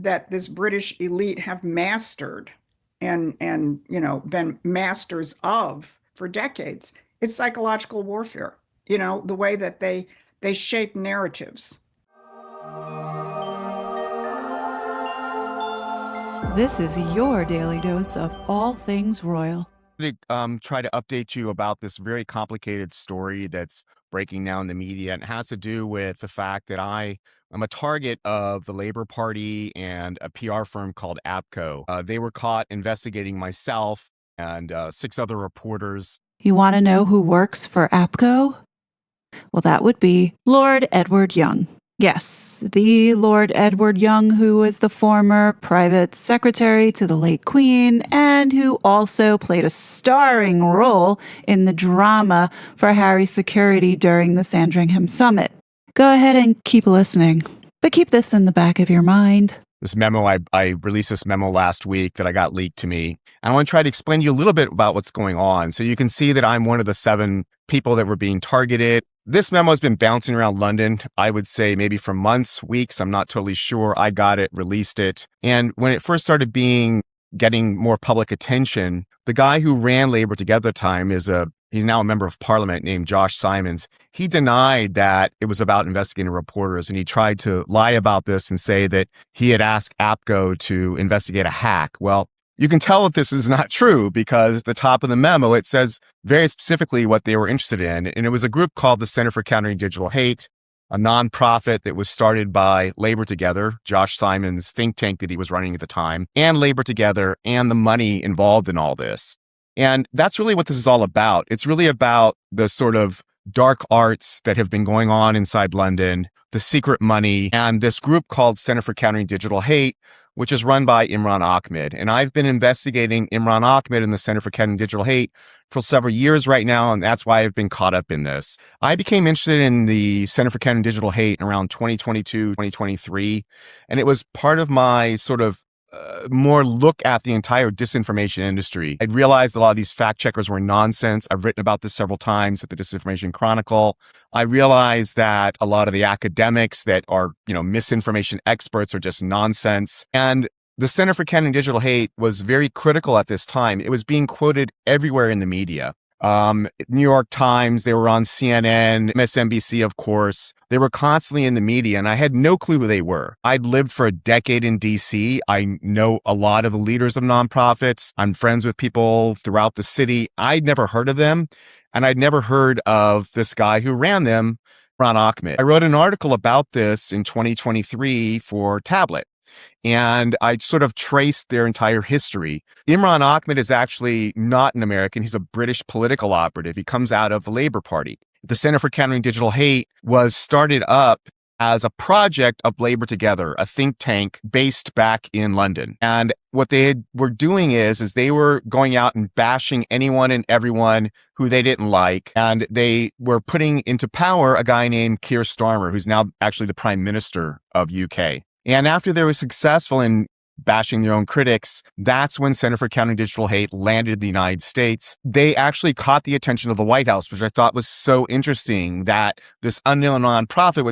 that this British elite have mastered and been masters of for decades is psychological warfare. The way that they shape narratives. This is your daily dose of all things royal. Try to update you about this very complicated story that's breaking now in the media. And it has to do with the fact that I am a target of the Labor Party and a PR firm called APCO. They were caught investigating myself and 6 other reporters. You want to know who works for APCO? Well, that would be Lord Edward Young. Yes, the Lord Edward Young, who was the former private secretary to the late Queen and who also played a starring role in the drama for Harry's security during the Sandringham Summit. Go ahead and keep listening, but keep this in the back of your mind. This memo, I released this memo last week that I got leaked to me. And I want to try to explain to you a little bit about what's going on. So you can see that I'm one of the 7 people that were being targeted. This memo has been bouncing around London, I would say maybe for months, weeks. I'm not totally sure. I got it, released it. And when it first started getting more public attention, the guy who ran Labour Together at the time he's now a member of parliament named Josh Simons. He denied that it was about investigating reporters, and he tried to lie about this and say that he had asked APCO to investigate a hack. Well, you can tell that this is not true because at the top of the memo, it says very specifically what they were interested in. And it was a group called the Center for Countering Digital Hate, a nonprofit that was started by Labour Together, Josh Simons' think tank that he was running at the time, and Labour Together, and the money involved in all this. And that's really what this is all about. It's really about the sort of dark arts that have been going on inside London, the secret money, and this group called Center for Countering Digital Hate, which is run by Imran Ahmed. And I've been investigating Imran Ahmed and the Center for Countering Digital Hate for several years right now, and that's why I've been caught up in this. I became interested in the Center for Countering Digital Hate in around 2022, 2023, and it was part of my sort of more look at the entire disinformation industry. I'd realized a lot of these fact checkers were nonsense. I've written about this several times at the Disinformation Chronicle. I realized that a lot of the academics that are, misinformation experts are just nonsense. And the Center for Countering Digital Hate was very critical at this time. It was being quoted everywhere in the media. New York Times, they were on CNN, MSNBC, of course. They were constantly in the media, and I had no clue who they were. I'd lived for a decade in DC. I know a lot of the leaders of nonprofits. I'm friends with people throughout the city. I'd never heard of them, and I'd never heard of this guy who ran them, Imran Ahmed. I wrote an article about this in 2023 for Tablet. And I sort of traced their entire history. Imran Ahmed is actually not an American. He's a British political operative. He comes out of the Labour Party. The Center for Countering Digital Hate was started up as a project of Labour Together, a think tank based back in London. And what they were doing is they were going out and bashing anyone and everyone who they didn't like. And they were putting into power a guy named Keir Starmer, who's now actually the Prime Minister of UK. And after they were successful in bashing their own critics, that's when Center for Countering Digital Hate landed in the United States. They actually caught the attention of the White House, which I thought was so interesting that this unknown nonprofit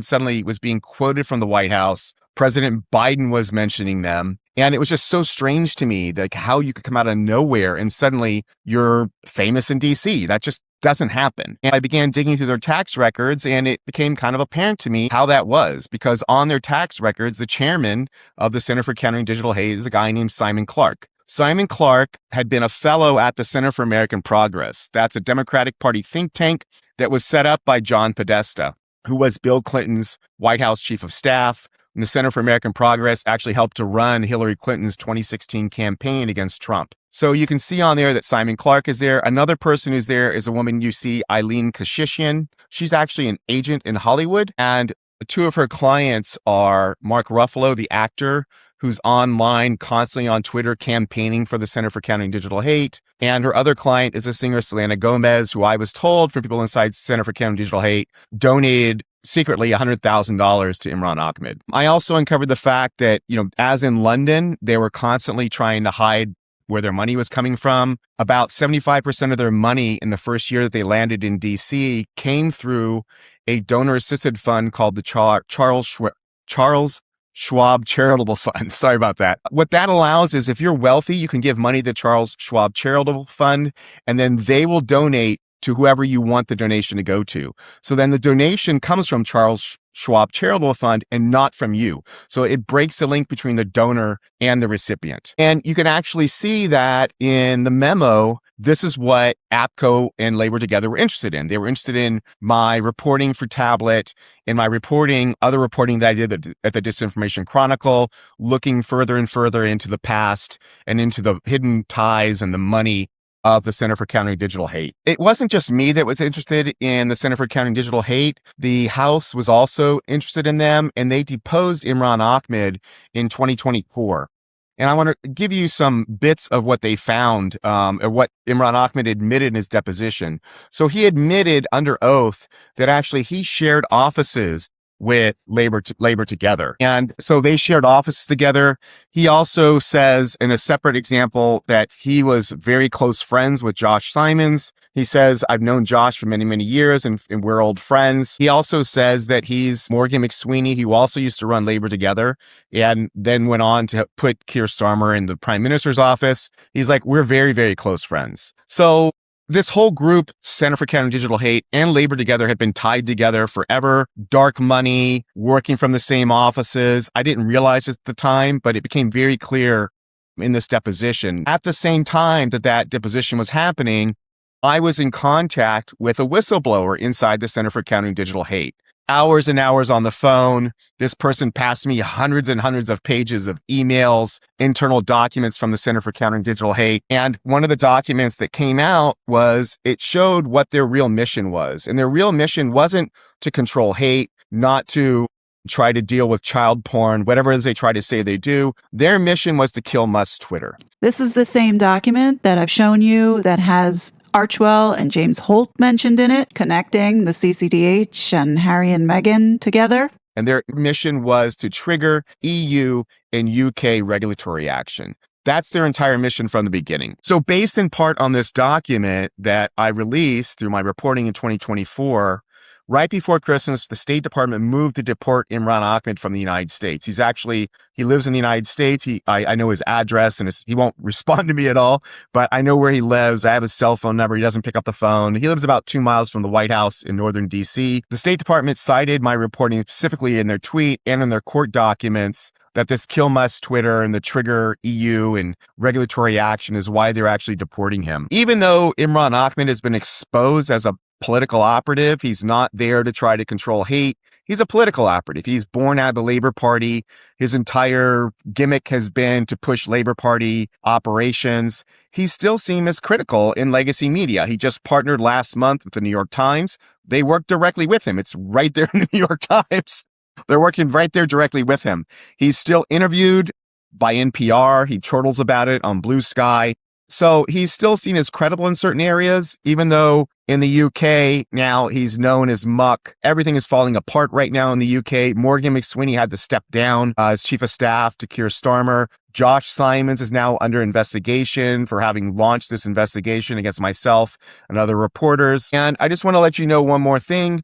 was being quoted from the White House. President Biden was mentioning them. And it was just so strange to me, like how you could come out of nowhere and suddenly you're famous in DC. That just doesn't happen. And I began digging through their tax records, and it became kind of apparent to me how that was, because on their tax records, the chairman of the Center for Countering Digital Hate is a guy named Simon Clark. Simon Clark had been a fellow at the Center for American Progress. That's a Democratic Party think tank that was set up by John Podesta, who was Bill Clinton's White House chief of staff. And the Center for American Progress actually helped to run Hillary Clinton's 2016 campaign against Trump. So you can see on there that Simon Clark is there. Another person who's there is a woman you see, Eileen Kashishian. She's actually an agent in Hollywood. And 2 of her clients are Mark Ruffalo, the actor, who's online constantly on Twitter campaigning for the Center for Countering Digital Hate. And her other client is a singer, Selena Gomez, who I was told from people inside Center for Countering Digital Hate donated secretly $100,000 to Imran Ahmed. I also uncovered the fact that, as in London, they were constantly trying to hide where their money was coming from. About 75% of their money in the first year that they landed in DC came through a donor-assisted fund called the Charles Schwab Charitable Fund. Sorry about that. What that allows is if you're wealthy, you can give money to Charles Schwab Charitable Fund, and then they will donate to whoever you want the donation to go to. So then the donation comes from Charles Schwab Charitable Fund and not from you. So it breaks the link between the donor and the recipient. And you can actually see that in the memo. This is what APCO and Labor Together were interested in. They were interested in my reporting for Tablet, in my reporting, other reporting that I did at the Disinformation Chronicle, looking further and further into the past and into the hidden ties and the money of the Center for Countering Digital Hate. It wasn't just me that was interested in the Center for Countering Digital Hate. The House was also interested in them, and they deposed Imran Ahmed in 2024. And I want to give you some bits of what they found, or what Imran Ahmed admitted in his deposition. So he admitted under oath that actually he shared offices with Labor Together. And so they shared offices together. He also says in a separate example that he was very close friends with Josh Simons. He says, I've known Josh for many, many years and we're old friends. He also says that he's Morgan McSweeney, who also used to run Labor Together and then went on to put Keir Starmer in the Prime Minister's office. He's like, we're very, very close friends. So this whole group, Center for Countering Digital Hate and Labor Together, had been tied together forever. Dark money, working from the same offices. I didn't realize it at the time, but it became very clear in this deposition. At the same time that deposition was happening, I was in contact with a whistleblower inside the Center for Countering Digital Hate. Hours and hours on the phone. This person passed me hundreds and hundreds of pages of emails, internal documents from the Center for Countering Digital Hate. And one of the documents that came out was it showed what their real mission was. And their real mission wasn't to control hate, not to try to deal with child porn, whatever it is they try to say they do. Their mission was to kill Musk's Twitter. This is the same document that I've shown you that has Archwell and James Holt mentioned in it, connecting the CCDH and Harry and Meghan together. And their mission was to trigger EU and UK regulatory action. That's their entire mission from the beginning. So based in part on this document that I released through my reporting in 2024, right before Christmas, the State Department moved to deport Imran Ahmed from the United States. He lives in the United States. I know his address and he won't respond to me at all, but I know where he lives. I have his cell phone number. He doesn't pick up the phone. He lives about 2 miles from the White House in northern DC. The State Department cited my reporting specifically in their tweet and in their court documents that this kill Musk Twitter and the trigger EU and regulatory action is why they're actually deporting him. Even though Imran Ahmed has been exposed as a political operative, he's not there to try to control hate. He's a political operative. He's born out of the Labor Party. His entire gimmick has been to push Labor Party operations. He's still seen as critical in legacy media. He just partnered last month with the New York Times. They work directly with him. It's right there in the New York Times. They're working right there directly with him. He's still interviewed by NPR. He chortles about it on Blue Sky. So he's still seen as credible in certain areas, even though in the UK now he's known as Muck. Everything is falling apart right now in the UK. Morgan McSweeney had to step down as chief of staff to Keir Starmer. Josh Simons is now under investigation for having launched this investigation against myself and other reporters. And I just want to let you know one more thing.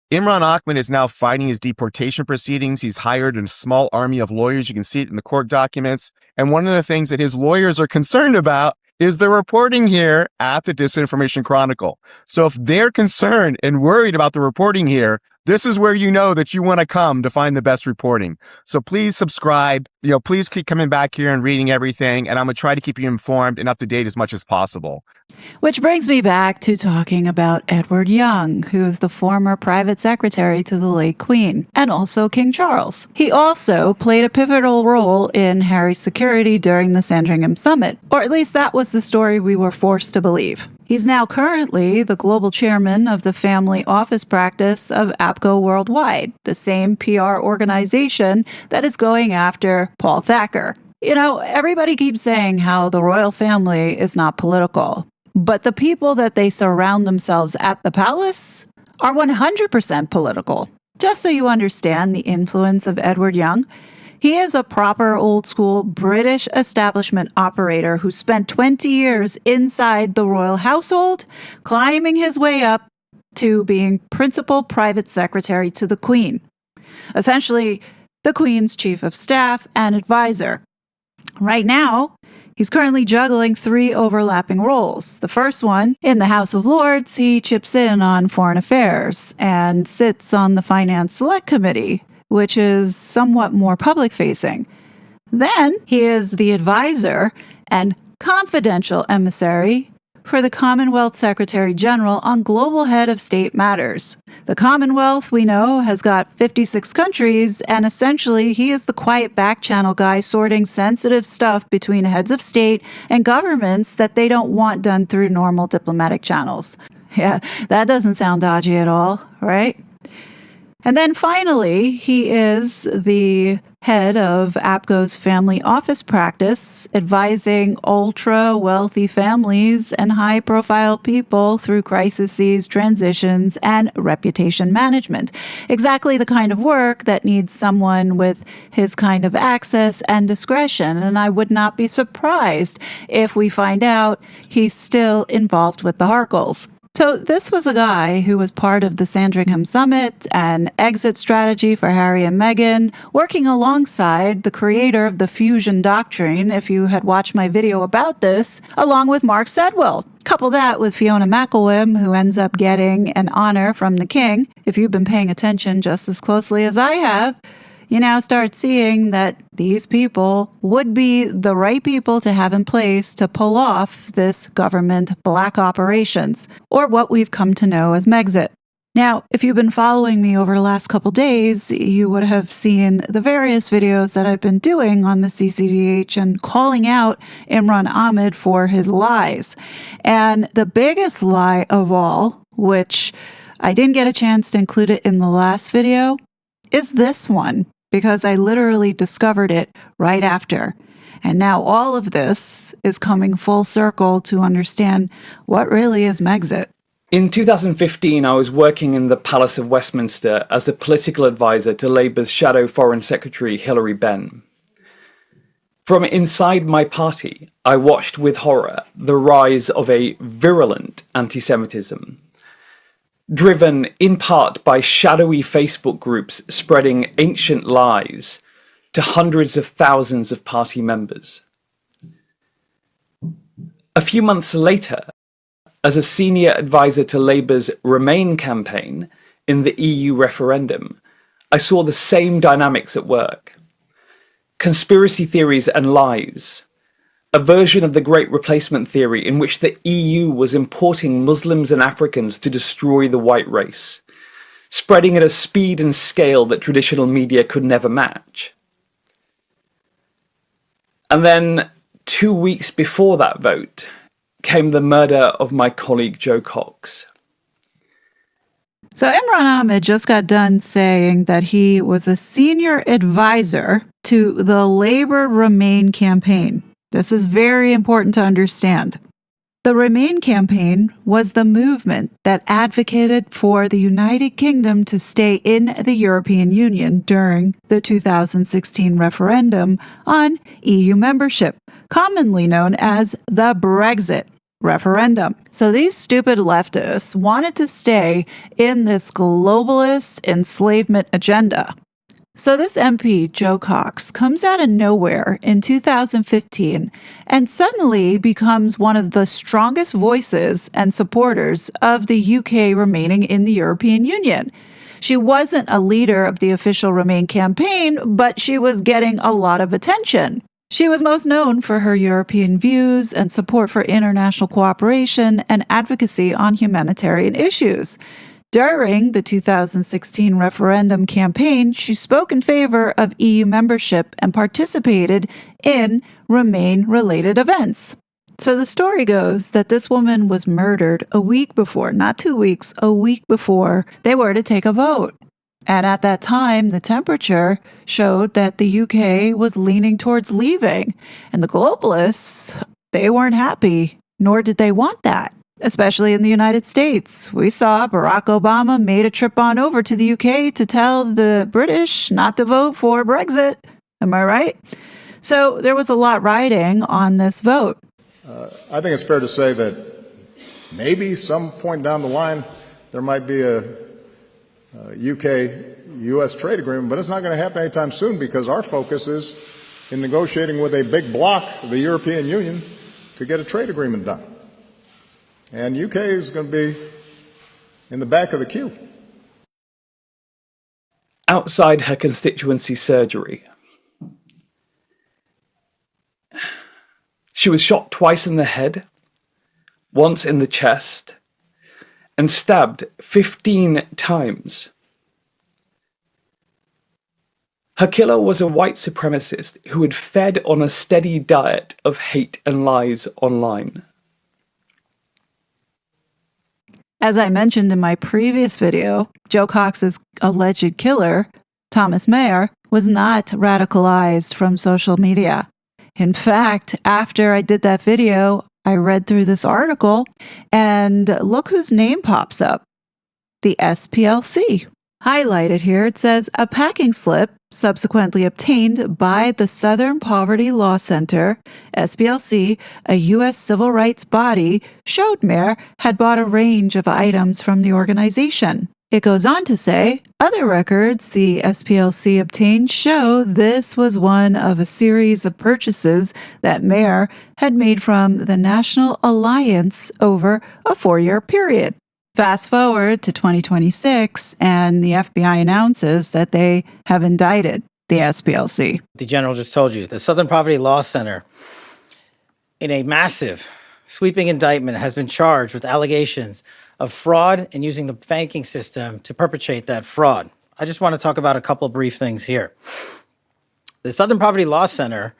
Imran Ahmed is now fighting his deportation proceedings. He's hired a small army of lawyers. You can see it in the court documents. And one of the things that his lawyers are concerned about is the reporting here at the Disinformation Chronicle. So if they're concerned and worried about the reporting here, this is where you know that you want to come to find the best reporting. So please subscribe. Please keep coming back here and reading everything. And I'm going to try to keep you informed and up to date as much as possible. Which brings me back to talking about Edward Young, who is the former private secretary to the late Queen, and also King Charles. He also played a pivotal role in Harry's security during the Sandringham Summit, or at least that was the story we were forced to believe. He's now currently the global chairman of the family office practice of APCO Worldwide, the same PR organization that is going after Paul Thacker. Everybody keeps saying how the royal family is not political, but the people that they surround themselves at the palace are 100% political. Just so you understand the influence of Edward Young, he is a proper old-school British establishment operator who spent 20 years inside the royal household, climbing his way up to being principal private secretary to the Queen. Essentially, the Queen's chief of staff and advisor. Right now, he's currently juggling 3 overlapping roles. The first one, in the House of Lords, he chips in on foreign affairs and sits on the Finance Select Committee, which is somewhat more public-facing. Then he is the advisor and confidential emissary for the Commonwealth Secretary General on global head of state matters. The Commonwealth, we know, has got 56 countries, and essentially he is the quiet back channel guy sorting sensitive stuff between heads of state and governments that they don't want done through normal diplomatic channels. Yeah, that doesn't sound dodgy at all, right? And then finally, he is the head of APCO's family office practice, advising ultra-wealthy families and high-profile people through crises, transitions, and reputation management. Exactly the kind of work that needs someone with his kind of access and discretion, and I would not be surprised if we find out he's still involved with the Harkles. So this was a guy who was part of the Sandringham Summit and exit strategy for Harry and Meghan, working alongside the creator of the fusion doctrine, if you had watched my video about this, along with Mark Sedwill. Couple that with Fiona McElwim, who ends up getting an honor from the king. If you've been paying attention just as closely as I have, you now start seeing that these people would be the right people to have in place to pull off this government black operations, or what we've come to know as Megxit. Now, if you've been following me over the last couple days, you would have seen the various videos that I've been doing on the CCDH and calling out Imran Ahmed for his lies. And the biggest lie of all, which I didn't get a chance to include it in the last video, is this one, because I literally discovered it right after. And now all of this is coming full circle to understand what really is Megxit. In 2015, I was working in the Palace of Westminster as a political advisor to Labour's Shadow Foreign Secretary Hilary Benn. From inside my party, I watched with horror the rise of a virulent anti-Semitism, driven in part by shadowy Facebook groups spreading ancient lies to hundreds of thousands of party members. A few months later, as a senior advisor to Labour's Remain campaign in the EU referendum, I saw the same dynamics at work. Conspiracy theories and lies, a version of the Great Replacement theory in which the EU was importing Muslims and Africans to destroy the white race, spreading at a speed and scale that traditional media could never match. And then 2 weeks before that vote came the murder of my colleague Joe Cox. So Imran Ahmed just got done saying that he was a senior advisor to the Labour Remain campaign. This is very important to understand. The Remain campaign was the movement that advocated for the United Kingdom to stay in the European Union during the 2016 referendum on EU membership, commonly known as the Brexit referendum. So these stupid leftists wanted to stay in this globalist enslavement agenda. So this MP, Joe Cox, comes out of nowhere in 2015 and suddenly becomes one of the strongest voices and supporters of the UK remaining in the European Union. She wasn't a leader of the official Remain campaign, but she was getting a lot of attention. She was most known for her European views and support for international cooperation and advocacy on humanitarian issues. During the 2016 referendum campaign, she spoke in favor of EU membership and participated in Remain-related events. So the story goes that this woman was murdered a week before, not 2 weeks, a week before they were to take a vote. And at that time, the temperature showed that the UK was leaning towards leaving. And the globalists, they weren't happy, nor did they want that. Especially in the United States. We saw Barack Obama made a trip on over to the UK to tell the British not to vote for Brexit. Am I right? So there was a lot riding on this vote. I think it's fair to say that maybe some point down the line there might be a UK-US trade agreement, but it's not going to happen anytime soon because our focus is in negotiating with a big bloc, the European Union, to get a trade agreement done. And UK is going to be in the back of the queue. Outside her constituency surgery, she was shot twice in the head, once in the chest, and stabbed 15 times. Her killer was a white supremacist who had fed on a steady diet of hate and lies online. As I mentioned in my previous video, Joe Cox's alleged killer, Thomas Mayer, was not radicalized from social media. In fact, after I did that video, I read through this article, and look whose name pops up. The SPLC. Highlighted here, it says, a packing slip subsequently obtained by the Southern Poverty Law Center, SPLC, a U.S. civil rights body, showed Mayer had bought a range of items from the organization. It goes on to say, other records the SPLC obtained show this was one of a series of purchases that Mayer had made from the National Alliance over a 4-year period. Fast forward to 2026, and the FBI announces that they have indicted the SPLC. The general just told you, the Southern Poverty Law Center, in a massive, sweeping indictment, has been charged with allegations of fraud and using the banking system to perpetrate that fraud. I just want to talk about a couple of brief things here. The Southern Poverty Law Center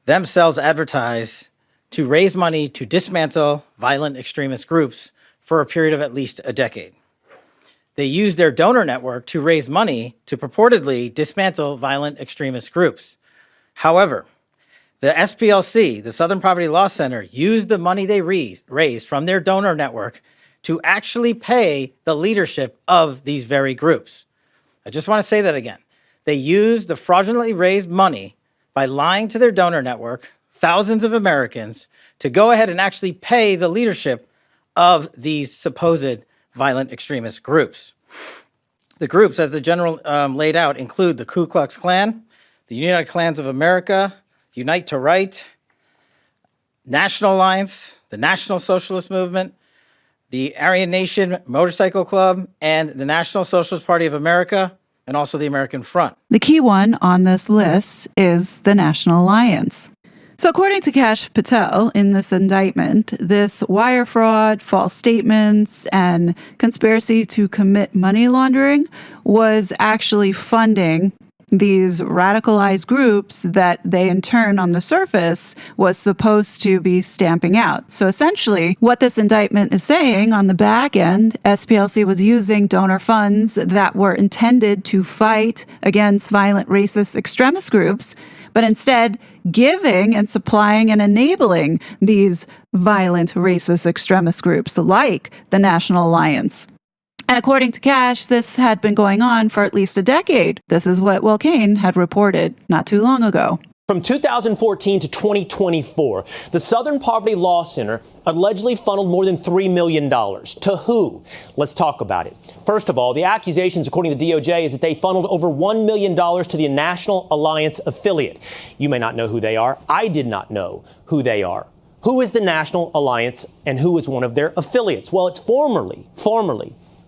themselves advertise to raise money to dismantle violent extremist groups for a period of at least a decade. They use their donor network to raise money to purportedly dismantle violent extremist groups. However, the SPLC, the Southern Poverty Law Center, used the money they raised from their donor network to actually pay the leadership of these very groups. I just want to say that again. They used the fraudulently raised money by lying to their donor network, thousands of Americans, to go ahead and actually pay the leadership of these supposed violent extremist groups. The groups, as the general laid out, include the Ku Klux Klan, the United Klans of America, Unite to Right, National Alliance, the National Socialist Movement, the Aryan Nation Motorcycle Club, and the National Socialist Party of America, and also the American Front. The key one on this list is the National Alliance. So according to Kash Patel in this indictment, this wire fraud, false statements, and conspiracy to commit money laundering was actually funding these radicalized groups that they in turn on the surface was supposed to be stamping out. So essentially what this indictment is saying on the back end, SPLC was using donor funds that were intended to fight against violent racist extremist groups, but instead giving and supplying and enabling these violent racist extremist groups like the National Alliance. And according to Kash, this had been going on for at least a decade. This is what Will Kane had reported not too long ago. From 2014 to 2024, the Southern Poverty Law Center allegedly funneled more than $3 million. To who? Let's talk about it. First of all, the accusations, according to the DOJ, is that they funneled over $1 million to the National Alliance affiliate. You may not know who they are. I did not know who they are. Who is the National Alliance and who is one of their affiliates? Well, it's formerly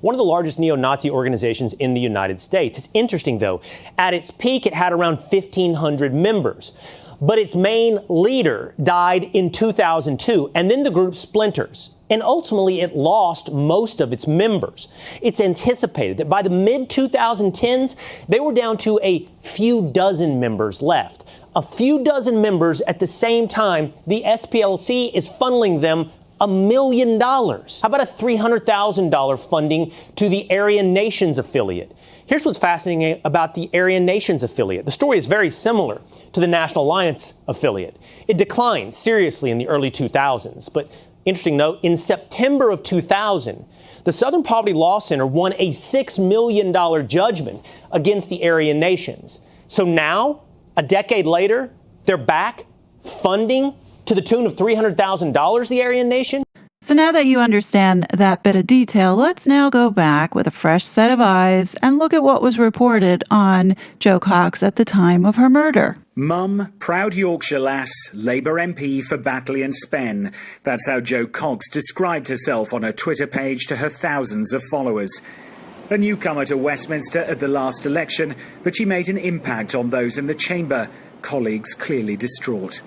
one of the largest neo-Nazi organizations in the United States. It's interesting, though. At its peak, it had around 1,500 members. But its main leader died in 2002, and then the group splinters. And ultimately, it lost most of its members. It's anticipated that by the mid-2010s, they were down to a few dozen members left. A few dozen members at the same time, the SPLC is funneling them $1 million. How about a $300,000 funding to the Aryan Nations affiliate? Here's what's fascinating about the Aryan Nations affiliate. The story is very similar to the National Alliance affiliate. It declined seriously in the early 2000s. But interesting note, in September of 2000, the Southern Poverty Law Center won a $6 million judgment against the Aryan Nations. So now, a decade later, they're back funding to the tune of $300,000, the Aryan Nation? So now that you understand that bit of detail, let's now go back with a fresh set of eyes and look at what was reported on Jo Cox at the time of her murder. Mum, proud Yorkshire lass, Labour MP for Batley and Spen. That's how Jo Cox described herself on her Twitter page to her thousands of followers. A newcomer to Westminster at the last election, but she made an impact on those in the chamber, colleagues clearly distraught.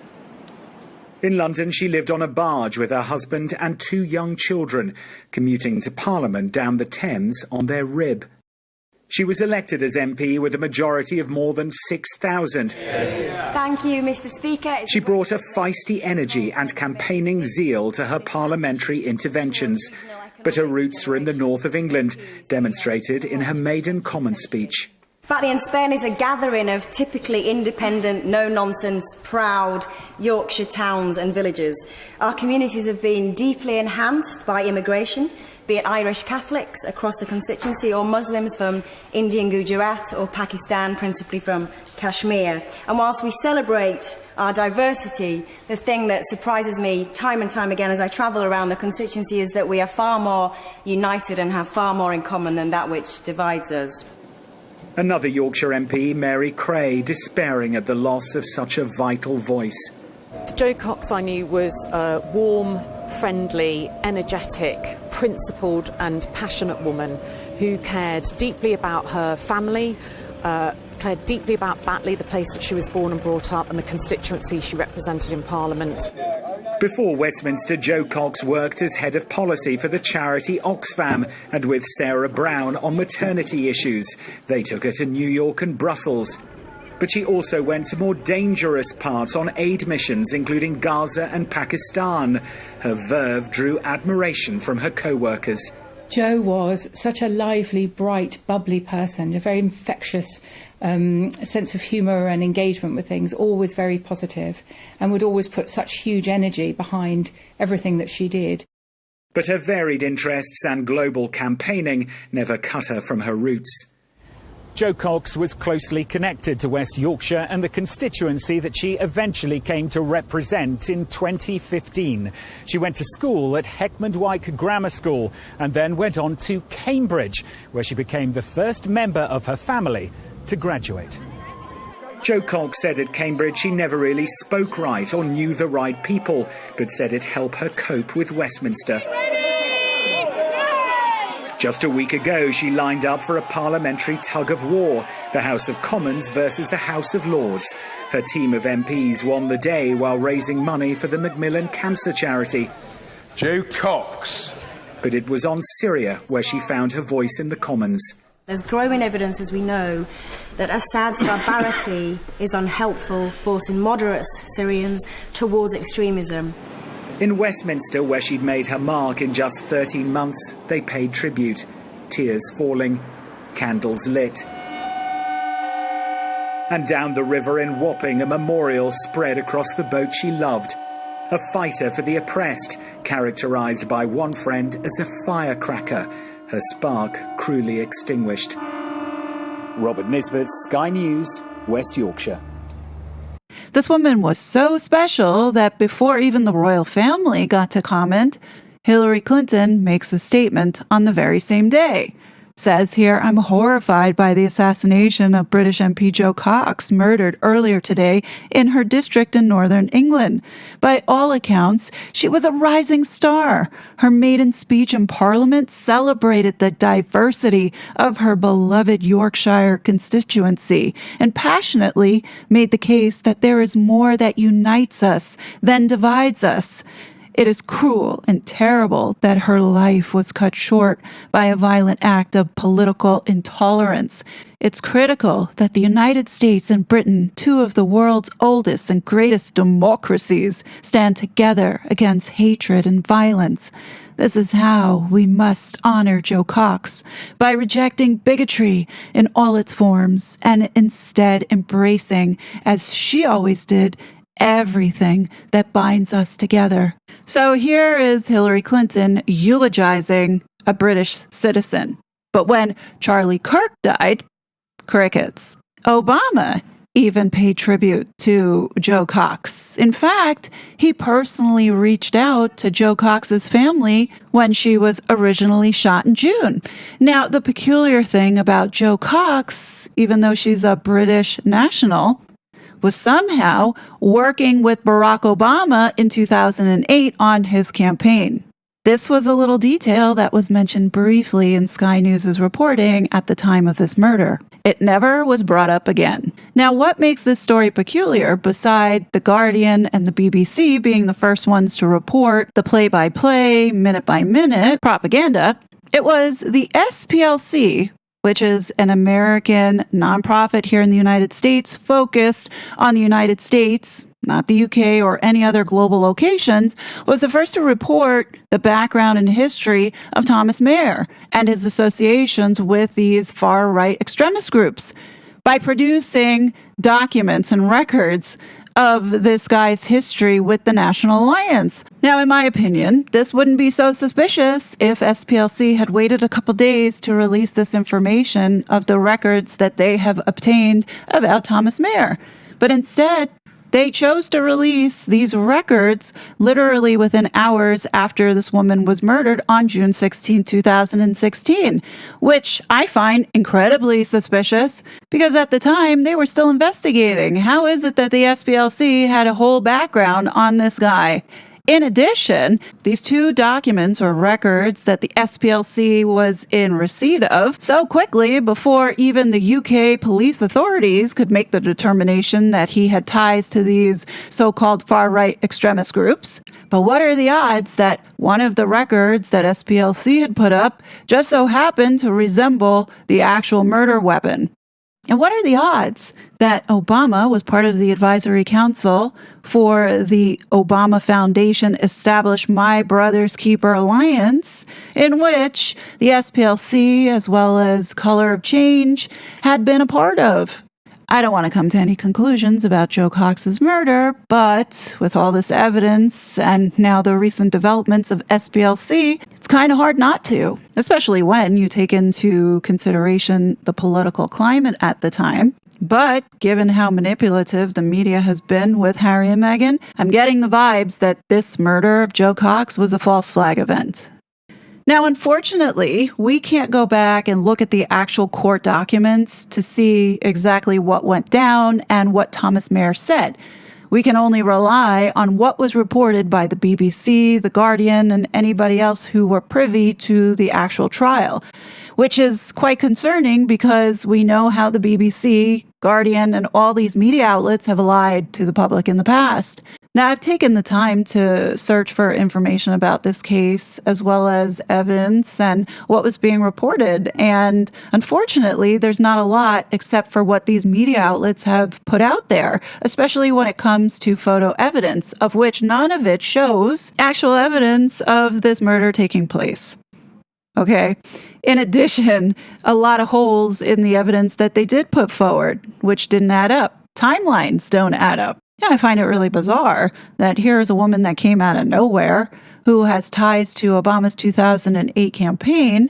In London, she lived on a barge with her husband and 2 young children, commuting to Parliament down the Thames on their rib. She was elected as MP with a majority of more than 6,000. Thank you, Mr. Speaker. She brought a feisty energy and campaigning zeal to her parliamentary interventions, but her roots were in the north of England, demonstrated in her maiden Commons speech. Batley and Spen is a gathering of typically independent, no-nonsense, proud Yorkshire towns and villages. Our communities have been deeply enhanced by immigration, be it Irish Catholics across the constituency or Muslims from Indian Gujarat or Pakistan, principally from Kashmir. And whilst we celebrate our diversity, the thing that surprises me time and time again as I travel around the constituency is that we are far more united and have far more in common than that which divides us. Another Yorkshire MP, Mary Cray, despairing at the loss of such a vital voice. Jo Cox, I knew, was a warm, friendly, energetic, principled and passionate woman who cared deeply about her family, cared deeply about Batley, the place that she was born and brought up, and the constituency she represented in Parliament. Before Westminster, Jo Cox worked as head of policy for the charity Oxfam and with Sarah Brown on maternity issues. They took her to New York and Brussels. But she also went to more dangerous parts on aid missions, including Gaza and Pakistan. Her verve drew admiration from her co-workers. Jo was such a lively, bright, bubbly person, a very infectious sense of humour and engagement with things, always very positive, and would always put such huge energy behind everything that she did. But her varied interests and global campaigning never cut her from her roots. Jo Cox was closely connected to West Yorkshire and the constituency that she eventually came to represent in 2015. She went to school at Heckmondwike Grammar School and then went on to Cambridge, where she became the first member of her family to graduate. Jo Cox said at Cambridge she never really spoke right or knew the right people, but said it helped her cope with Westminster. Just a week ago, she lined up for a parliamentary tug-of-war, the House of Commons versus the House of Lords. Her team of MPs won the day while raising money for the Macmillan Cancer Charity. Jo Cox. But it was on Syria where she found her voice in the Commons. There's growing evidence, as we know, that Assad's barbarity is unhelpful, forcing moderate Syrians towards extremism. In Westminster, where she'd made her mark in just 13 months, they paid tribute. Tears falling, candles lit. And down the river in Wapping, a memorial spread across the boat she loved. A fighter for the oppressed, characterised by one friend as a firecracker, her spark cruelly extinguished. Robert Nisbet, Sky News, West Yorkshire. This woman was so special that before even the royal family got to comment, Hillary Clinton makes a statement on the very same day. Says here, I'm horrified by the assassination of British MP Jo Cox, murdered earlier today in her district in northern England. By all accounts, she was a rising star. Her maiden speech in Parliament celebrated the diversity of her beloved Yorkshire constituency and passionately made the case that there is more that unites us than divides us. It is cruel and terrible that her life was cut short by a violent act of political intolerance. It's critical that the United States and Britain, two of the world's oldest and greatest democracies, stand together against hatred and violence. This is how we must honor Jo Cox, by rejecting bigotry in all its forms and instead embracing, as she always did, everything that binds us together. So here is Hillary Clinton eulogizing a British citizen. But when Charlie Kirk died, crickets. Obama even paid tribute to Joe Cox. In fact, he personally reached out to Joe Cox's family when she was originally shot in June. Now, the peculiar thing about Joe Cox, even though she's a British national, was somehow working with Barack Obama in 2008 on his campaign. This was a little detail that was mentioned briefly in Sky News' reporting at the time of this murder. It never was brought up again. Now, what makes this story peculiar, beside The Guardian and the BBC being the first ones to report the play-by-play, minute-by-minute propaganda, it was the SPLC, which is an American nonprofit here in the United States focused on the United States, not the UK or any other global locations, was the first to report the background and history of Thomas Mehr and his associations with these far-right extremist groups by producing documents and records of this guy's history with the National Alliance. Now, in my opinion, this wouldn't be so suspicious if SPLC had waited a couple days to release this information of the records that they have obtained about Thomas Mehr. But instead, they chose to release these records literally within hours after this woman was murdered on June 16, 2016, which I find incredibly suspicious because at the time they were still investigating. How is it that the SPLC had a whole background on this guy? In addition, these two documents or records that the SPLC was in receipt of so quickly before even the UK police authorities could make the determination that he had ties to these so-called far-right extremist groups. But what are the odds that one of the records that SPLC had put up just so happened to resemble the actual murder weapon? And what are the odds that Obama was part of the advisory council for the Obama Foundation established My Brother's Keeper Alliance, in which the SPLC, as well as Color of Change, had been a part of? I don't want to come to any conclusions about Joe Cox's murder, but with all this evidence and now the recent developments of SPLC, it's kind of hard not to, especially when you take into consideration the political climate at the time. But given how manipulative the media has been with Harry and Meghan, I'm getting the vibes that this murder of Joe Cox was a false flag event. Now, unfortunately, we can't go back and look at the actual court documents to see exactly what went down and what Thomas Mehr said. We can only rely on what was reported by the BBC, The Guardian, and anybody else who were privy to the actual trial, which is quite concerning because we know how the BBC, Guardian, and all these media outlets have lied to the public in the past. Now, I've taken the time to search for information about this case, as well as evidence and what was being reported. And unfortunately, there's not a lot except for what these media outlets have put out there, especially when it comes to photo evidence, of which none of it shows actual evidence of this murder taking place. Okay. In addition, a lot of holes in the evidence that they did put forward, which didn't add up. Timelines don't add up. Yeah, I find it really bizarre that here is a woman that came out of nowhere who has ties to Obama's 2008 campaign,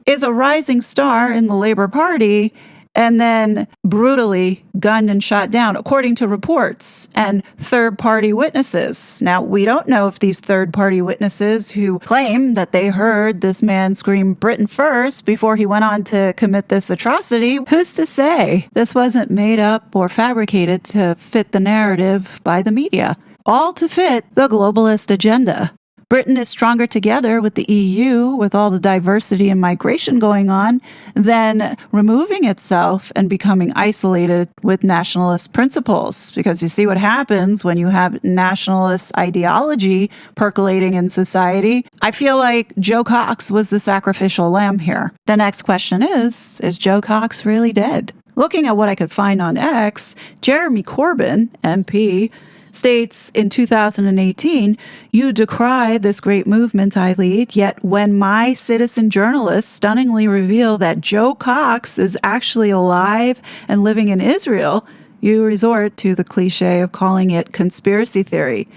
is a rising star in the Labor Party, and then brutally gunned and shot down, according to reports and third-party witnesses. Now, we don't know if these third-party witnesses who claim that they heard this man scream Britain first before he went on to commit this atrocity, who's to say this wasn't made up or fabricated to fit the narrative by the media, all to fit the globalist agenda. Britain is stronger together with the EU, with all the diversity and migration going on, than removing itself and becoming isolated with nationalist principles. Because you see what happens when you have nationalist ideology percolating in society. I feel like Joe Cox was the sacrificial lamb here. The next question is Joe Cox really dead? Looking at what I could find on X, Jeremy Corbyn, MP, states in 2018, "You decry this great movement I lead, yet when my citizen journalists stunningly reveal that Joe Cox is actually alive and living in Israel, you resort to the cliche of calling it conspiracy theory.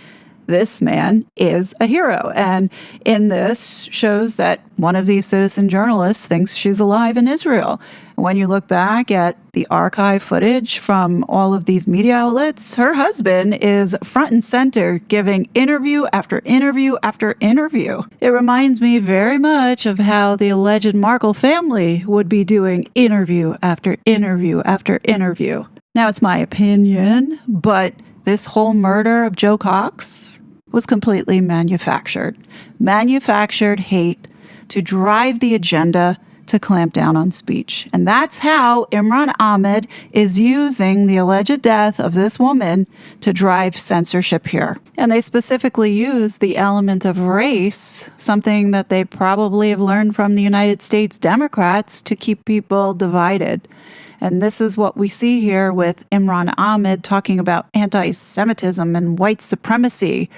This man is a hero." And in this shows that one of these citizen journalists thinks she's alive in Israel, When you look back at the archive footage from all of these media outlets, her husband is front and center giving interview after interview after interview. It reminds me very much of how the alleged Markle family would be doing interview after interview after interview. Now, it's my opinion, but this whole murder of Joe Cox was completely manufactured. Manufactured hate to drive the agenda to clamp down on speech. And that's how Imran Ahmed is using the alleged death of this woman to drive censorship here. And they specifically use the element of race, something that they probably have learned from the United States Democrats, to keep people divided. And this is what we see here with Imran Ahmed talking about anti-Semitism and white supremacy.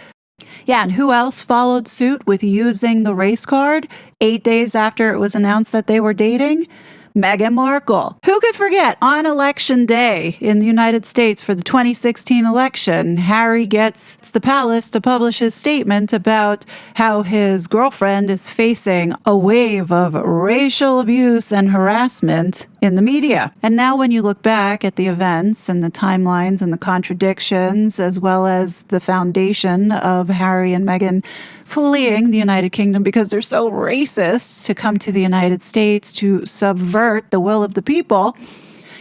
Yeah, and who else followed suit with using the race card 8 days after it was announced that they were dating? Meghan Markle. Who could forget, on election day in the United States for the 2016 election, Harry gets the palace to publish his statement about how his girlfriend is facing a wave of racial abuse and harassment in the media. And now when you look back at the events and the timelines and the contradictions, as well as the foundation of Harry and Meghan fleeing the United Kingdom because they're so racist to come to the United States to subvert the will of the people,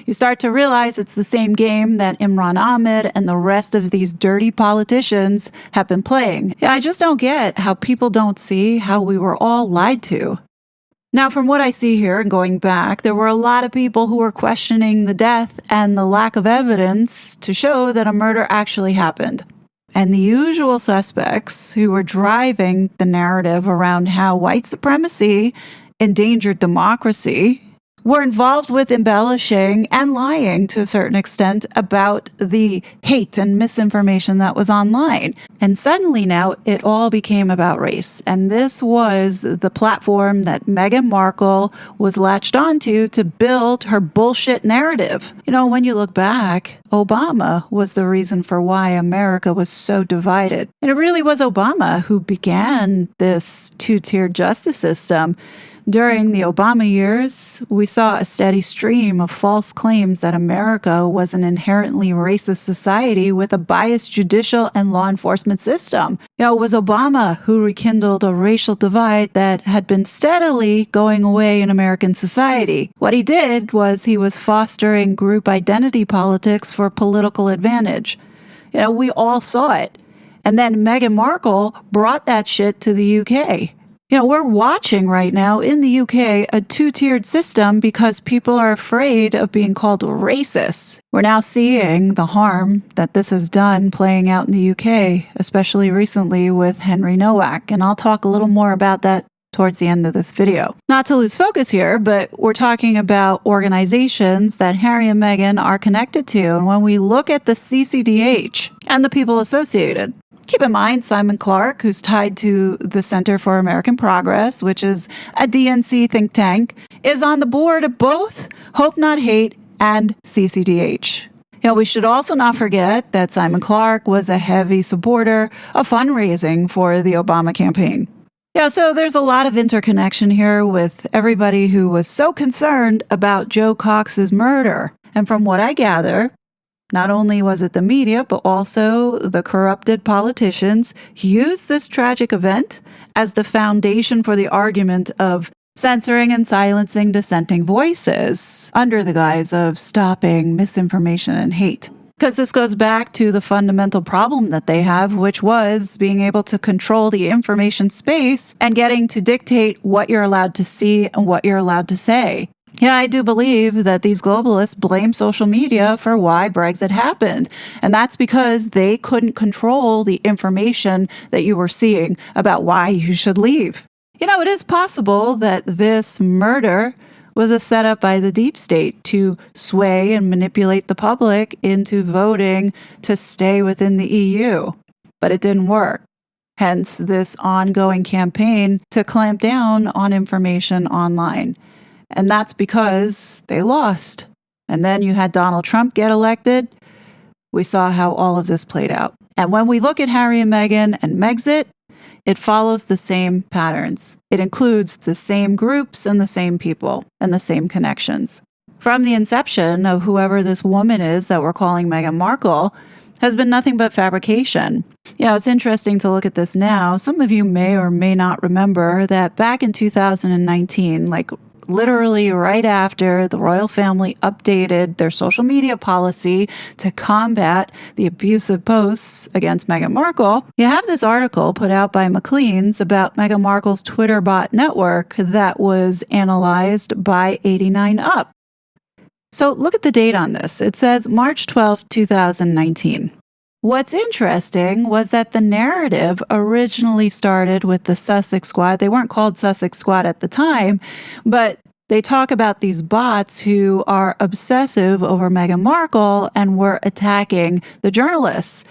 you start to realize it's the same game that Imran Ahmed and the rest of these dirty politicians have been playing. Yeah, I just don't get how people don't see how we were all lied to. Now, from what I see here and going back, there were a lot of people who were questioning the death and the lack of evidence to show that a murder actually happened. And the usual suspects who were driving the narrative around how white supremacy endangered democracy were involved with embellishing and lying to a certain extent about the hate and misinformation that was online. And suddenly now it all became about race. And this was the platform that Meghan Markle was latched onto to build her bullshit narrative. You know, when you look back, Obama was the reason for why America was so divided. And it really was Obama who began this two-tiered justice system. During the Obama years, we saw a steady stream of false claims that America was an inherently racist society with a biased judicial and law enforcement system. You know, it was Obama who rekindled a racial divide that had been steadily going away in American society. What he did was he was fostering group identity politics for political advantage. You know, we all saw it. And then Meghan Markle brought that shit to the UK. You know, we're watching right now in the UK a two-tiered system because people are afraid of being called racist. We're now seeing the harm that this has done playing out in the UK, especially recently with Henry Nowak. And I'll talk a little more about that towards the end of this video. Not to lose focus here, but we're talking about organizations that Harry and Meghan are connected to. And when we look at the CCDH and the people associated, keep in mind, Simon Clark, who's tied to the Center for American Progress, which is a DNC think tank, is on the board of both Hope Not Hate and CCDH. You know, we should also not forget that Simon Clark was a heavy supporter of fundraising for the Obama campaign. Yeah, so there's a lot of interconnection here with everybody who was so concerned about Joe Cox's murder. And from what I gather, not only was it the media, but also the corrupted politicians used this tragic event as the foundation for the argument of censoring and silencing dissenting voices under the guise of stopping misinformation and hate. Because this goes back to the fundamental problem that they have, which was being able to control the information space and getting to dictate what you're allowed to see and what you're allowed to say. Yeah, I do believe that these globalists blame social media for why Brexit happened. And that's because they couldn't control the information that you were seeing about why you should leave. You know, it is possible that this murder was a setup by the deep state to sway and manipulate the public into voting to stay within the EU. But it didn't work. Hence, this ongoing campaign to clamp down on information online. And that's because they lost. And then you had Donald Trump get elected. We saw how all of this played out. And when we look at Harry and Meghan and Megxit, it follows the same patterns. It includes the same groups and the same people and the same connections. from the inception of whoever this woman is that we're calling Meghan Markle has been nothing but fabrication. It's interesting to look at this now. Some of you may or may not remember that back in 2019, like literally right after the royal family updated their social media policy to combat the abusive posts against Meghan Markle, you have this article put out by McLean's about Meghan Markle's Twitter bot network that was analyzed by 89up. So look at the date on this. It says March 12, 2019. What's interesting was that the narrative originally started with the Sussex Squad. They weren't called Sussex Squad at the time, but they talk about these bots who are obsessive over Meghan Markle and were attacking the journalists.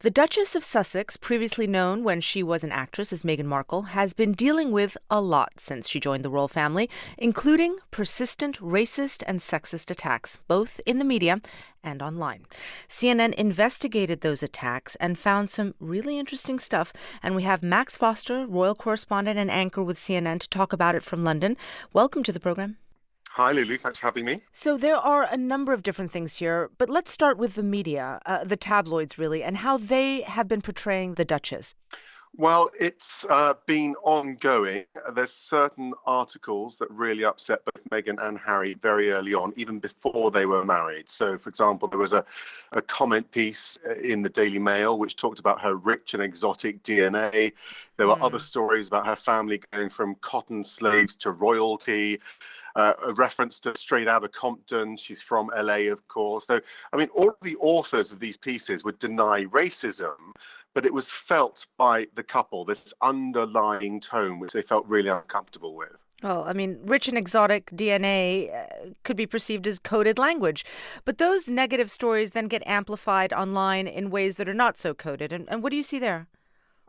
The Duchess of Sussex, previously known when she was an actress as Meghan Markle, has been dealing with a lot since she joined the royal family, including persistent racist and sexist attacks, both in the media and online. CNN investigated those attacks and found some really interesting stuff, and we have Max Foster, royal correspondent and anchor with CNN, to talk about it from London. Welcome to the program. Hi, Lulu. Thanks for having me. So there are a number of different things here, but let's start with the media, the tabloids, really, and how they have been portraying the Duchess. Well, it's been ongoing. There's certain articles that really upset both Meghan and Harry very early on, even before they were married. So, for example, there was a comment piece in the Daily Mail which talked about her rich and exotic DNA. There were other stories about her family going from cotton slaves to royalty. A reference to Straight Outta Compton. She's from LA, of course. So, I mean, all of the authors of these pieces would deny racism, but it was felt by the couple, this underlying tone, which they felt really uncomfortable with. Well, I mean, rich and exotic DNA could be perceived as coded language. But those negative stories then get amplified online in ways that are not so coded. And what do you see there?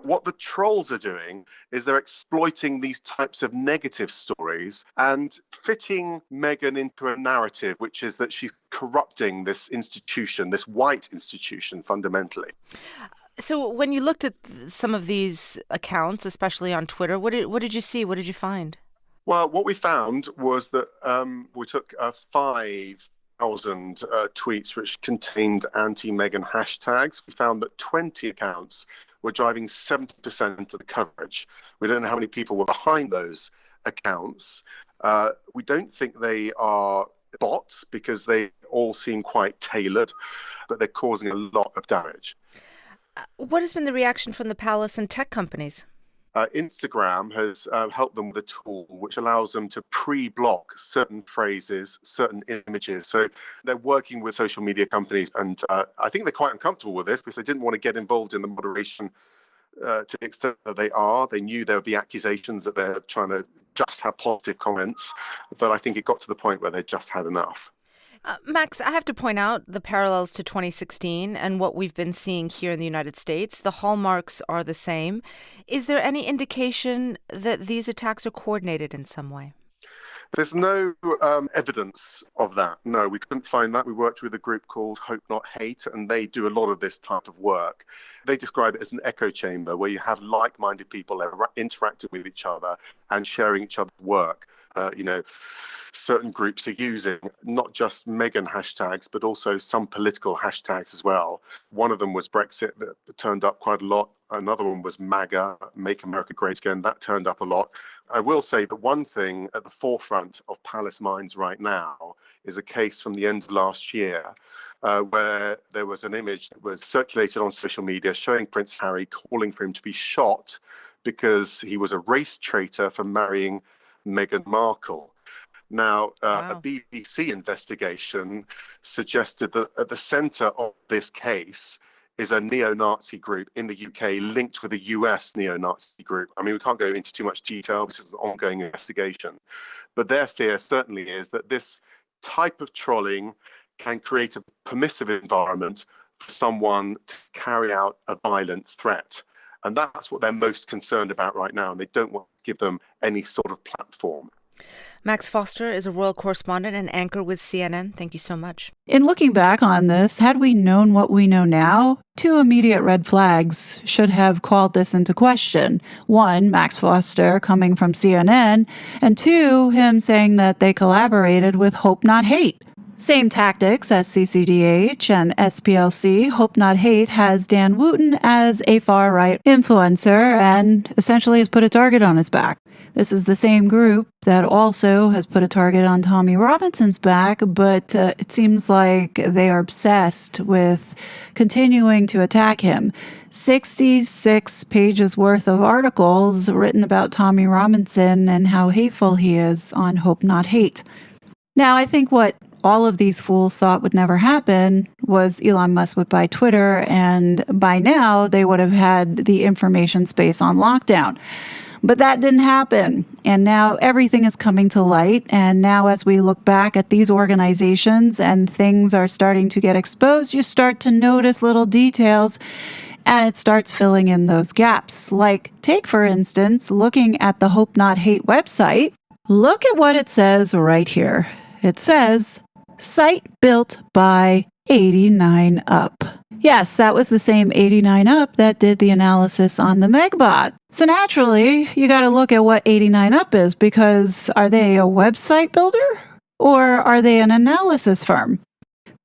What the trolls are doing is they're exploiting these types of negative stories and fitting Meghan into a narrative, which is that she's corrupting this institution, this white institution, fundamentally. So when you looked at some of these accounts, especially on Twitter, what did you see? What did you find? Well, what we found was that we took 5,000 tweets which contained anti-Meghan hashtags. We found that 20 accounts were driving 70% of the coverage. We don't know how many people were behind those accounts. We don't think they are bots because they all seem quite tailored, but they're causing a lot of damage. What has been the reaction from the palace and tech companies? Instagram has helped them with a tool which allows them to pre-block certain phrases, certain images. So they're working with social media companies, and I think they're quite uncomfortable with this because they didn't want to get involved in the moderation to the extent that they are. They knew there would be accusations that they're trying to just have positive comments, but I think it got to the point where they just had enough. Max, I have to point out the parallels to 2016 and what we've been seeing here in the United States. The hallmarks are the same. Is there any indication that these attacks are coordinated in some way? There's no evidence of that. No, we couldn't find that. We worked with a group called Hope Not Hate, and they do a lot of this type of work. They describe it as an echo chamber where you have like-minded people interacting with each other and sharing each other's work. Certain groups are using not just Meghan hashtags, but also some political hashtags as well. One of them was Brexit, that turned up quite a lot. Another one was MAGA, Make America Great Again. That turned up a lot. I will say that one thing at the forefront of palace minds right now is a case from the end of last year where there was an image that was circulated on social media showing Prince Harry calling for him to be shot because he was a race traitor for marrying Meghan Markle. Now, a BBC investigation suggested that at the centre of this case is a neo-Nazi group in the UK linked with a US neo-Nazi group. I mean, we can't go into too much detail. This is an ongoing investigation. But their fear certainly is that this type of trolling can create a permissive environment for someone to carry out a violent threat. And that's what they're most concerned about right now. And they don't want to give them any sort of platform. Max Foster is a royal correspondent and anchor with CNN. Thank you so much. In looking back on this, had we known what we know now, 2 immediate red flags should have called this into question. 1, Max Foster coming from CNN, and 2, him saying that they collaborated with Hope Not Hate. Same tactics as CCDH and SPLC. Hope Not Hate has Dan Wooten as a far-right influencer and essentially has put a target on his back. This is the same group that also has put a target on Tommy Robinson's back, but it seems like they are obsessed with continuing to attack him. 66 pages worth of articles written about Tommy Robinson and how hateful he is on Hope Not Hate. Now, I think what all of these fools thought would never happen was Elon Musk would buy Twitter, and by now they would have had the information space on lockdown. But that didn't happen, and now everything is coming to light, and now as we look back at these organizations and things are starting to get exposed, you start to notice little details, and it starts filling in those gaps. Like, take for instance, looking at the Hope Not Hate website, look at what it says right here. It says, site built by 89up. Yes, that was the same 89up that did the analysis on the Megbot. So naturally, you got to look at what 89up is, because are they a website builder or are they an analysis firm?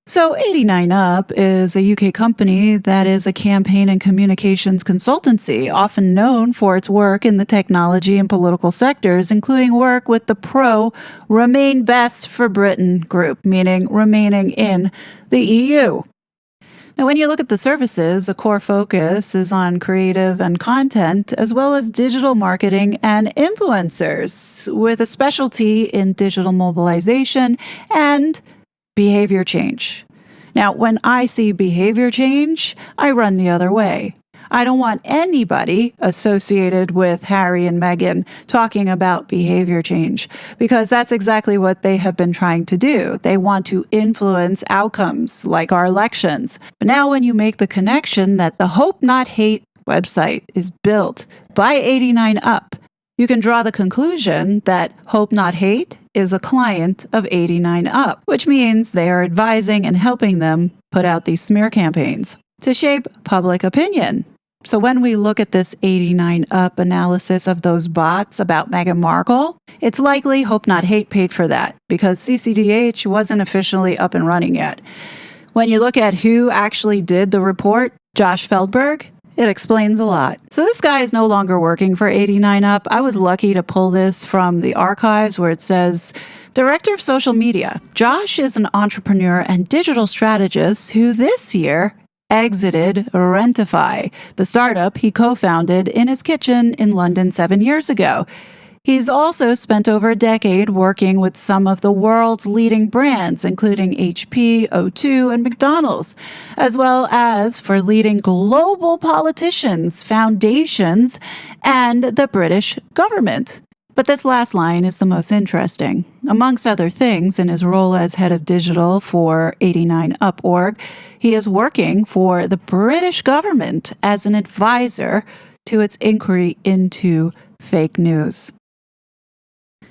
So 89up is a UK company that is a campaign and communications consultancy, often known for its work in the technology and political sectors, including work with the pro Remain Best for Britain group, meaning remaining in the EU. Now, when you look at the services, a core focus is on creative and content, as well as digital marketing and influencers, with a specialty in digital mobilization and behavior change. Now, when I see behavior change, I run the other way. I don't want anybody associated with Harry and Meghan talking about behavior change, because that's exactly what they have been trying to do. They want to influence outcomes like our elections. But now when you make the connection that the Hope Not Hate website is built by 89up, you can draw the conclusion that Hope Not Hate is a client of 89up, which means they are advising and helping them put out these smear campaigns to shape public opinion. So when we look at this 89up analysis of those bots about Meghan Markle, it's likely Hope Not Hate paid for that, because CCDH wasn't officially up and running yet. When you look at who actually did the report, Josh Feldberg, it explains a lot. So this guy is no longer working for 89up. I was lucky to pull this from the archives where it says, Director of Social Media. Josh is an entrepreneur and digital strategist who this year exited Rentify, the startup he co-founded in his kitchen in London 7 years ago. He's also spent over a decade working with some of the world's leading brands, including HP, O2, and McDonald's, as well as for leading global politicians, foundations, and the British government. But this last line is the most interesting. Amongst other things, in his role as head of digital for 89up.org, he is working for the British government as an advisor to its inquiry into fake news.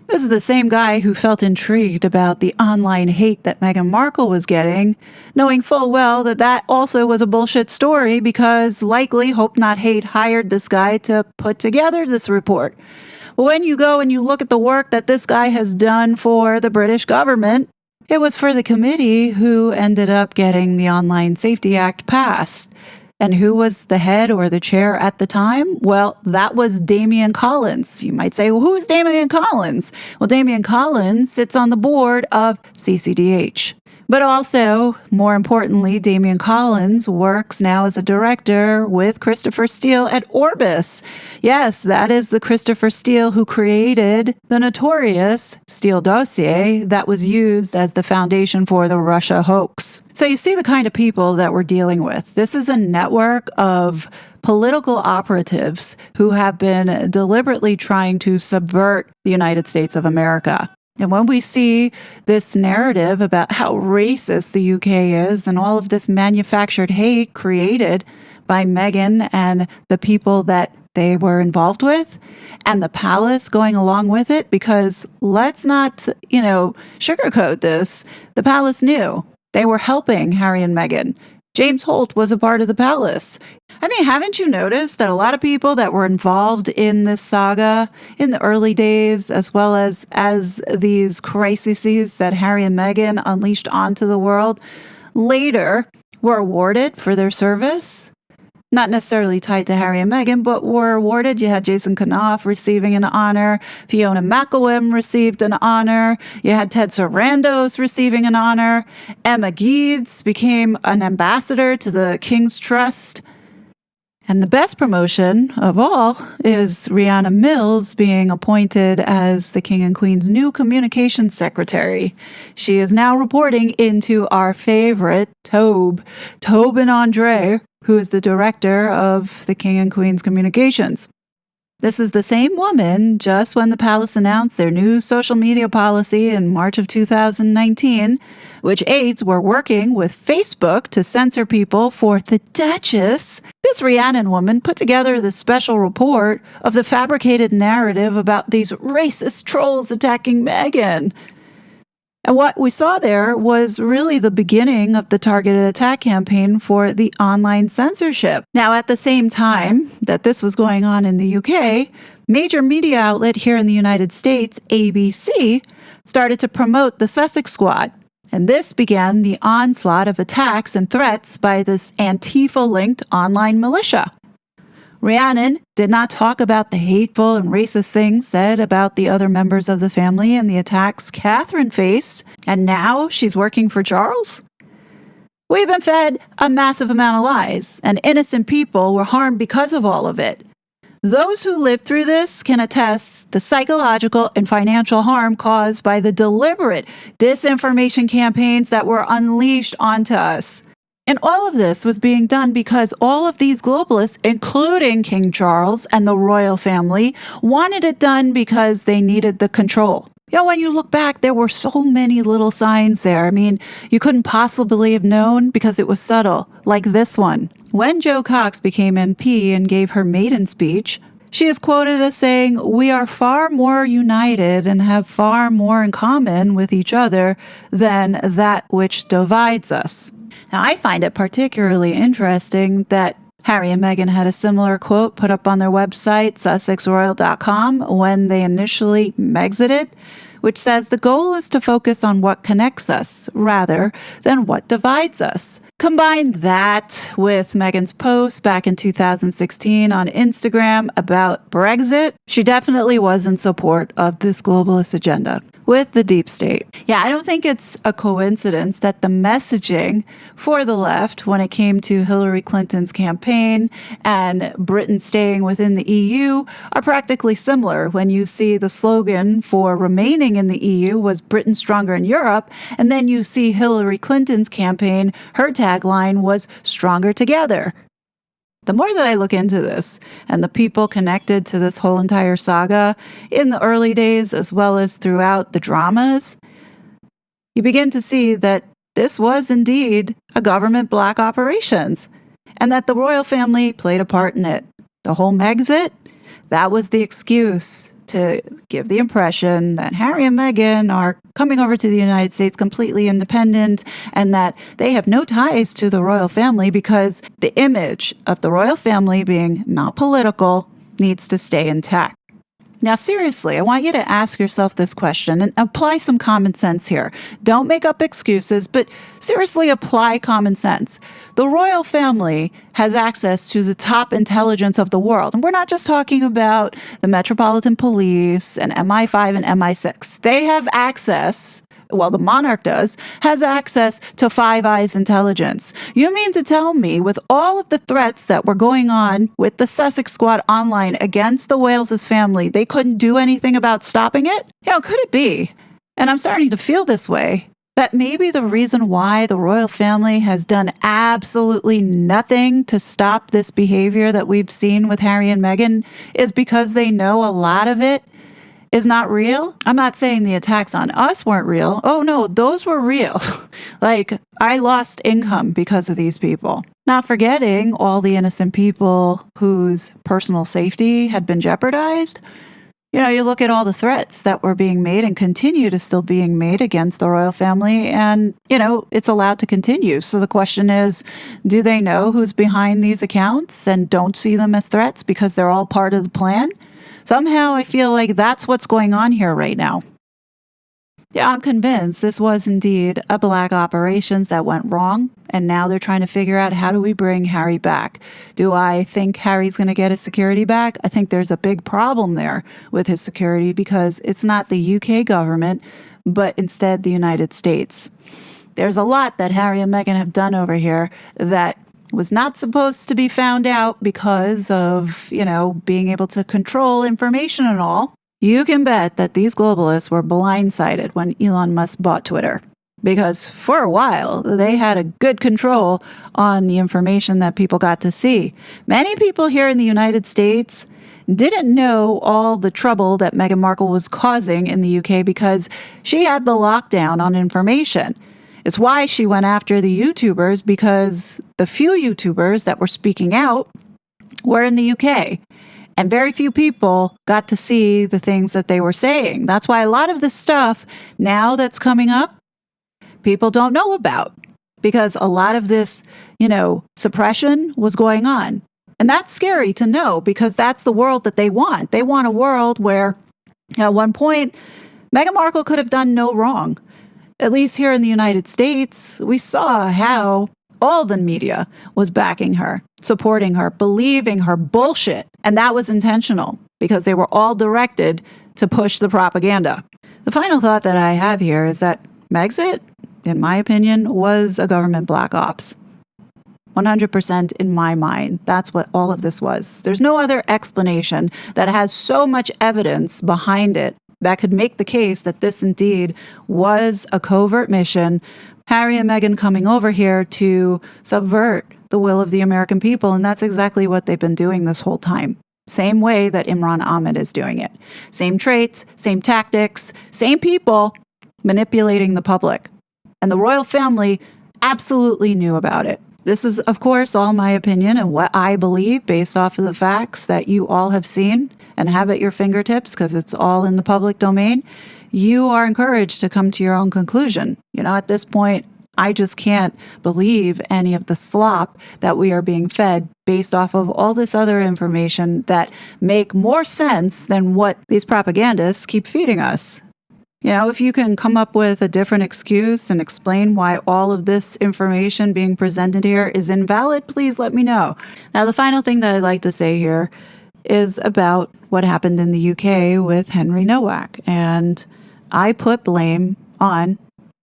This is the same guy who felt intrigued about the online hate that Meghan Markle was getting, knowing full well that that also was a bullshit story, because likely Hope Not Hate hired this guy to put together this report. But when you go and you look at the work that this guy has done for the British government, it was for the committee who ended up getting the Online Safety Act passed. And who was the head or the chair at the time? Well, that was Damian Collins. You might say, well, who's Damian Collins? Well, Damian Collins sits on the board of CCDH. But also, more importantly, Damian Collins works now as a director with Christopher Steele at Orbis. Yes, that is the Christopher Steele who created the notorious Steele dossier that was used as the foundation for the Russia hoax. So you see the kind of people that we're dealing with. This is a network of political operatives who have been deliberately trying to subvert the United States of America. And when we see this narrative about how racist the UK is and all of this manufactured hate created by Meghan and the people that they were involved with, and the palace going along with it, because let's not, sugarcoat this. The palace knew they were helping Harry and Meghan. James Holt was a part of the palace. I mean, haven't you noticed that a lot of people that were involved in this saga in the early days, as well as these crises that Harry and Meghan unleashed onto the world, later were awarded for their service? Not necessarily tied to Harry and Meghan, but were awarded. You had Jason Knopf receiving an honor. Fiona McElwim received an honor. You had Ted Sarandos receiving an honor. Emma Geeds became an ambassador to the King's Trust. And the best promotion of all is Rihanna Mills being appointed as the King and Queen's new communications secretary. She is now reporting into our favorite Tobin Andre, who is the director of the King and Queen's communications. This is the same woman just when the palace announced their new social media policy in March of 2019, which aides were working with Facebook to censor people for the Duchess. This Rhiannon woman put together this special report of the fabricated narrative about these racist trolls attacking Meghan. And what we saw there was really the beginning of the targeted attack campaign for the online censorship. Now, at the same time that this was going on in the UK, major media outlet here in the United States, ABC, started to promote the Sussex Squad. And this began the onslaught of attacks and threats by this Antifa-linked online militia. Rhiannon did not talk about the hateful and racist things said about the other members of the family and the attacks Catherine faced, and now she's working for Charles? We've been fed a massive amount of lies, and innocent people were harmed because of all of it. Those who lived through this can attest the psychological and financial harm caused by the deliberate disinformation campaigns that were unleashed onto us. And all of this was being done because all of these globalists, including King Charles and the royal family, wanted it done because they needed the control. When you look back, there were so many little signs there. I mean, you couldn't possibly have known because it was subtle, like this one. When Jo Cox became MP and gave her maiden speech, she is quoted as saying, "We are far more united and have far more in common with each other than that which divides us." Now, I find it particularly interesting that Harry and Meghan had a similar quote put up on their website, sussexroyal.com, when they initially Megxited, which says the goal is to focus on what connects us rather than what divides us. Combine that with Meghan's post back in 2016 on Instagram about Brexit. She definitely was in support of this globalist agenda with the deep state. Yeah, I don't think it's a coincidence that the messaging for the left when it came to Hillary Clinton's campaign and Britain staying within the EU are practically similar. When you see the slogan for remaining in the EU was Britain Stronger in Europe, and then you see Hillary Clinton's campaign, her tagline was Stronger Together. The more that I look into this and the people connected to this whole entire saga in the early days as well as throughout the dramas, you begin to see that this was indeed a government black operations and that the royal family played a part in it. The whole Megxit, that was the excuse to give the impression that Harry and Meghan are coming over to the United States completely independent and that they have no ties to the royal family because the image of the royal family being not political needs to stay intact. Now, seriously, I want you to ask yourself this question and apply some common sense here. Don't make up excuses, but seriously apply common sense. The royal family has access to the top intelligence of the world. And we're not just talking about the Metropolitan Police and MI5 and MI6. They have access, well, the monarch has access to Five Eyes intelligence. You mean to tell me with all of the threats that were going on with the Sussex Squad online against the Wales' family, they couldn't do anything about stopping it? Could it be? And I'm starting to feel this way, that maybe the reason why the royal family has done absolutely nothing to stop this behavior that we've seen with Harry and Meghan is because they know a lot of it is not real. I'm not saying the attacks on us weren't real. Oh no, those were real. Like, I lost income because of these people. Not forgetting all the innocent people whose personal safety had been jeopardized. You know, you look at all the threats that were being made and continue to still being made against the royal family, and, you know, it's allowed to continue. So the question is, do they know who's behind these accounts and don't see them as threats because they're all part of the plan? Somehow I feel like that's what's going on here right now. Yeah, I'm convinced this was indeed a black operations that went wrong, and now they're trying to figure out, how do we bring Harry back? Do I think Harry's going to get his security back? I think there's a big problem there with his security because it's not the UK government, but instead the United States. There's a lot that Harry and Meghan have done over here that was not supposed to be found out because of, you know, being able to control information and all. You can bet that these globalists were blindsided when Elon Musk bought Twitter, because for a while they had a good control on the information that people got to see. Many people here in the United States didn't know all the trouble that Meghan Markle was causing in the UK because she had the lockdown on information. It's why she went after the YouTubers, because the few YouTubers that were speaking out were in the UK. And very few people got to see the things that they were saying. That's why a lot of this stuff now that's coming up, people don't know about, because a lot of this, you know, suppression was going on. And that's scary to know, because that's the world that they want. They want a world where at one point, Meghan Markle could have done no wrong. At least here in the United States, we saw how all the media was backing her, supporting her, believing her bullshit. And that was intentional because they were all directed to push the propaganda. The final thought that I have here is that Megxit, in my opinion, was a government black ops. 100% in my mind. That's what all of this was. There's no other explanation that has so much evidence behind it that could make the case that this indeed was a covert mission. Harry and Meghan coming over here to subvert the will of the American people, and that's exactly what they've been doing this whole time. Same way that Imran Ahmed is doing it. Same traits, same tactics, same people manipulating the public. And the royal family absolutely knew about it. This is, of course, all my opinion and what I believe based off of the facts that you all have seen and have at your fingertips, because it's all in the public domain. You are encouraged to come to your own conclusion. You know, at this point, I just can't believe any of the slop that we are being fed based off of all this other information that make more sense than what these propagandists keep feeding us. You know, if you can come up with a different excuse and explain why all of this information being presented here is invalid, please let me know. Now, the final thing that I'd like to say here is about what happened in the UK with Henry Nowak. And I put blame on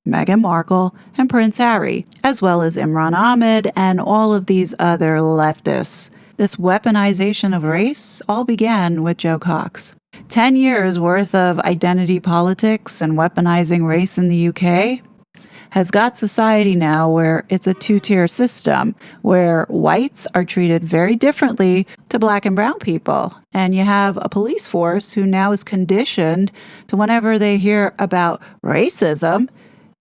Meghan Markle and Prince Harry, as well as Imran Ahmed and all of these other leftists. This weaponization of race all began with Joe Cox. 10 years worth of identity politics and weaponizing race in the UK has got society now where it's a two-tier system, where whites are treated very differently to black and brown people. And you have a police force who now is conditioned to, whenever they hear about racism,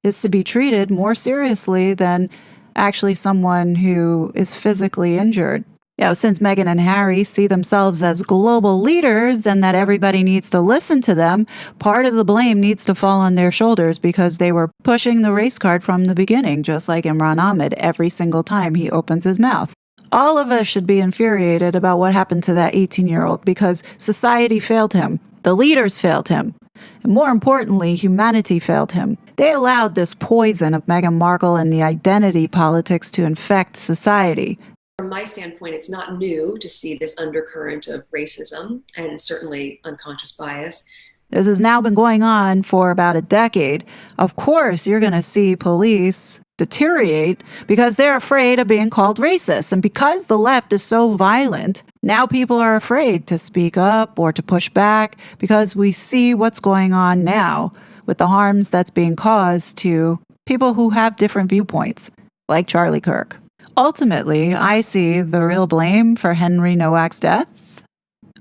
is to be treated more seriously than actually someone who is physically injured. You know, since Meghan and Harry see themselves as global leaders and that everybody needs to listen to them, part of the blame needs to fall on their shoulders because they were pushing the race card from the beginning, just like Imran Ahmed every single time he opens his mouth. All of us should be infuriated about what happened to that 18-year-old because society failed him. The leaders failed him. And more importantly, humanity failed him. They allowed this poison of Meghan Markle and the identity politics to infect society. From my standpoint, it's not new to see this undercurrent of racism and certainly unconscious bias. This has now been going on for about a decade. Of course, you're going to see police deteriorate because they're afraid of being called racist. And because the left is so violent, now people are afraid to speak up or to push back because we see what's going on now with the harms that's being caused to people who have different viewpoints, like Charlie Kirk. Ultimately, I see the real blame for Henry Nowak's death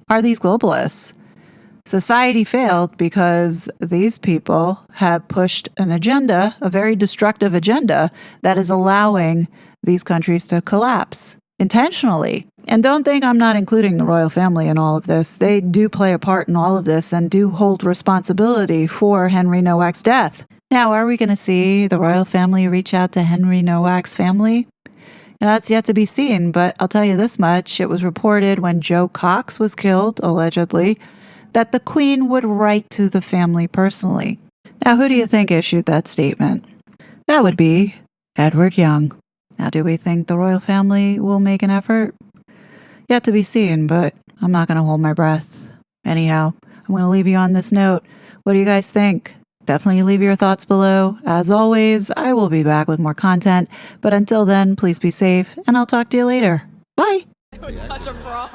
are these globalists. Society failed because these people have pushed an agenda, a very destructive agenda, that is allowing these countries to collapse intentionally. And don't think I'm not including the royal family in all of this. They do play a part in all of this and do hold responsibility for Henry Nowak's death. Now, are we going to see the royal family reach out to Henry Nowak's family? That's yet to be seen, but I'll tell you this much. It was reported when Joe Cox was killed, allegedly, that the Queen would write to the family personally. Now, who do you think issued that statement? That would be Edward Young. Now, do we think the royal family will make an effort? Yet to be seen, but I'm not going to hold my breath. Anyhow, I'm going to leave you on this note. What do you guys think? Definitely leave your thoughts below. As always, I will be back with more content. But until then, please be safe, and I'll talk to you later. Bye. It was such a fraud.